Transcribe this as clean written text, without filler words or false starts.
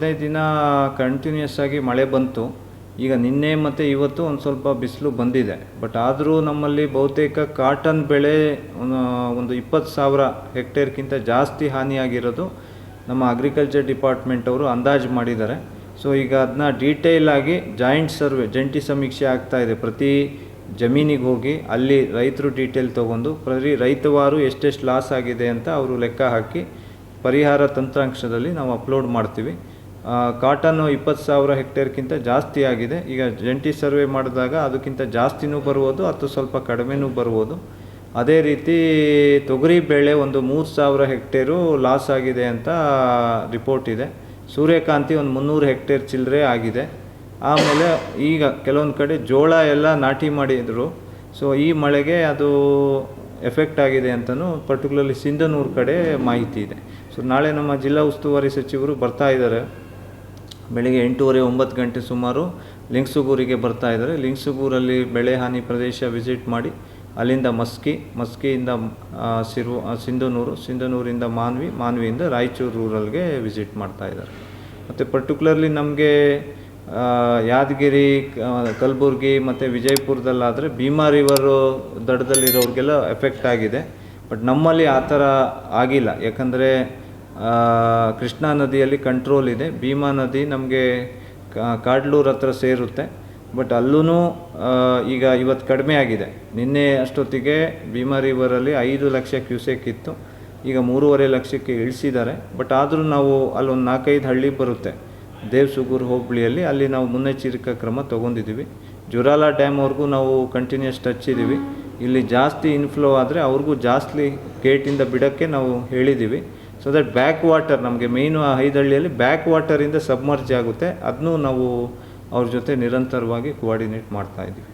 15 ದಿನ ಕಂಟಿನ್ಯೂಸ್ ಆಗಿ ಮಳೆ ಬಂತು. ಈಗ ನಿನ್ನೆ ಮತ್ತು ಇವತ್ತು ಒಂದು ಸ್ವಲ್ಪ ಬಿಸಿಲು ಬಂದಿದೆ. ಬಟ್ ಆದರೂ ನಮ್ಮಲ್ಲಿ ಬಹುತೇಕ ಕಾಟನ್ ಬೆಳೆ ಒಂದು 20,000 ಹೆಕ್ಟೇರ್ಗಿಂತ ಜಾಸ್ತಿ ಹಾನಿಯಾಗಿರೋದು ನಮ್ಮ ಅಗ್ರಿಕಲ್ಚರ್ ಡಿಪಾರ್ಟ್ಮೆಂಟ್ ಅವರು ಅಂದಾಜು ಮಾಡಿದ್ದಾರೆ. ಸೊ ಈಗ ಅದನ್ನ ಡೀಟೇಲ್ ಆಗಿ ಜಾಯಿಂಟ್ ಸರ್ವೆ, ಜಂಟಿ ಸಮೀಕ್ಷೆ ಆಗ್ತಾಯಿದೆ. ಪ್ರತಿ ಜಮೀನಿಗೆ ಹೋಗಿ ಅಲ್ಲಿ ರೈತರು ಡೀಟೇಲ್ ತೊಗೊಂಡು ಪ್ರತಿ ರೈತವಾರು ಎಷ್ಟೆಷ್ಟು ಲಾಸ್ ಆಗಿದೆ ಅಂತ ಅವರು ಲೆಕ್ಕ ಹಾಕಿ ಪರಿಹಾರ ತಂತ್ರಾಂಶದಲ್ಲಿ ನಾವು ಅಪ್ಲೋಡ್ ಮಾಡ್ತೀವಿ. ಕಾಟನ್ನು 20,000 ಹೆಕ್ಟೇರ್ಗಿಂತ ಜಾಸ್ತಿ ಆಗಿದೆ. ಈಗ ಜಂಟಿ ಸರ್ವೆ ಮಾಡಿದಾಗ ಅದಕ್ಕಿಂತ ಜಾಸ್ತಿನೂ ಬರ್ಬೋದು ಅಥವಾ ಸ್ವಲ್ಪ ಕಡಿಮೆನೂ ಬರ್ಬೋದು. ಅದೇ ರೀತಿ ತೊಗರಿ ಬೆಳೆ ಒಂದು 3,000 ಹೆಕ್ಟೇರು ಲಾಸ್ ಆಗಿದೆ ಅಂತ ರಿಪೋರ್ಟ್ ಇದೆ. ಸೂರ್ಯಕಾಂತಿ ಒಂದು 300 ಹೆಕ್ಟೇರ್ ಚಿಲ್ಲರೆ ಆಗಿದೆ. ಆಮೇಲೆ ಈಗ ಕೆಲವೊಂದು ಕಡೆ ಜೋಳ ಎಲ್ಲ ನಾಟಿ ಮಾಡಿದರು. ಸೊ ಈ ಮಳೆಗೆ ಅದು ಎಫೆಕ್ಟ್ ಆಗಿದೆ ಅಂತಲೂ ಪರ್ಟಿಕ್ಯುಲರ್ಲಿ ಸಿಂಧನೂರು ಕಡೆ ಮಾಹಿತಿ ಇದೆ. ಸೊ ನಾಳೆ ನಮ್ಮ ಜಿಲ್ಲಾ ಉಸ್ತುವಾರಿ ಸಚಿವರು ಬರ್ತಾ ಇದ್ದಾರೆ. ಬೆಳಿಗ್ಗೆ 8:30-9 ಗಂಟೆ ಸುಮಾರು ಲಿಂಗ್ಸುಗೂರಿಗೆ ಬರ್ತಾ ಇದ್ದಾರೆ. ಲಿಂಗ್ಸುಗೂರಲ್ಲಿ ಬೆಳೆ ಹಾನಿ ಪ್ರದೇಶ ವಿಸಿಟ್ ಮಾಡಿ ಅಲ್ಲಿಂದ ಮಸ್ಕಿಯಿಂದ ಸಿಂಧನೂರಿಂದ ಮಾನ್ವಿಯಿಂದ ರಾಯಚೂರು ರೂರಲ್ಗೆ ವಿಸಿಟ್ ಮಾಡ್ತಾ ಇದ್ದಾರೆ. ಮತ್ತು ಪರ್ಟಿಕ್ಯುಲರ್ಲಿ ನಮಗೆ ಯಾದಗಿರಿ, ಕಲಬುರ್ಗಿ ಮತ್ತು ವಿಜಯಪುರದಲ್ಲಾದರೆ ಭೀಮಾ ರಿವರು ದಡದಲ್ಲಿರೋರಿಗೆಲ್ಲ ಎಫೆಕ್ಟ್ ಆಗಿದೆ. ಬಟ್ ನಮ್ಮಲ್ಲಿ ಆ ಥರ ಆಗಿಲ್ಲ. ಯಾಕಂದರೆ ಕೃಷ್ಣಾ ನದಿಯಲ್ಲಿ ಕಂಟ್ರೋಲ್ ಇದೆ. ಭೀಮಾ ನದಿ ನಮಗೆ ಕಾಡ್ಲೂರು ಹತ್ರ ಸೇರುತ್ತೆ. ಬಟ್ ಅಲ್ಲೂ ಈಗ ಇವತ್ತು ಕಡಿಮೆ ಆಗಿದೆ. ನಿನ್ನೆ ಅಷ್ಟೊತ್ತಿಗೆ ಭೀಮಾ ರಿವರಲ್ಲಿ 5 ಲಕ್ಷ ಕ್ಯೂಸೆಕ್ ಇತ್ತು. ಈಗ 3.5 ಲಕ್ಷಕ್ಕೆ ಇಳಿಸಿದ್ದಾರೆ. ಬಟ್ ಆದರೂ ನಾವು ಅಲ್ಲೊಂದು 4-5 ಹಳ್ಳಿ ಬರುತ್ತೆ ದೇವಸುಗೂರು ಹೋಬಳಿಯಲ್ಲಿ, ಅಲ್ಲಿ ನಾವು ಮುನ್ನೆಚ್ಚರಿಕಾ ಕ್ರಮ ತೊಗೊಂಡಿದ್ದೀವಿ. ಜುರಾಲ ಡ್ಯಾಮ್ವರೆಗೂ ನಾವು ಕಂಟಿನ್ಯೂಸ್ ಟಚ್ ಇದ್ದೀವಿ. ಇಲ್ಲಿ ಜಾಸ್ತಿ ಇನ್ಫ್ಲೋ ಆದರೆ ಅವ್ರಿಗೂ ಜಾಸ್ತಿ ಗೇಟಿಂದ ಬಿಡೋಕ್ಕೆ ನಾವು ಹೇಳಿದ್ದೀವಿ. ಸೊ ದಟ್ ಬ್ಯಾಕ್ ವಾಟರ್ ನಮಗೆ ಮೇಯ್ನು 5 ಹಳ್ಳಿಯಲ್ಲಿ ಬ್ಯಾಕ್ ವಾಟರಿಂದ ಸಬ್ಮರ್ಜ್ ಆಗುತ್ತೆ. ಅದನ್ನೂ ನಾವು ಅವ್ರ ಜೊತೆ ನಿರಂತರವಾಗಿ ಕೋಆರ್ಡಿನೇಟ್ ಮಾಡ್ತಾಯಿದ್ದೀವಿ.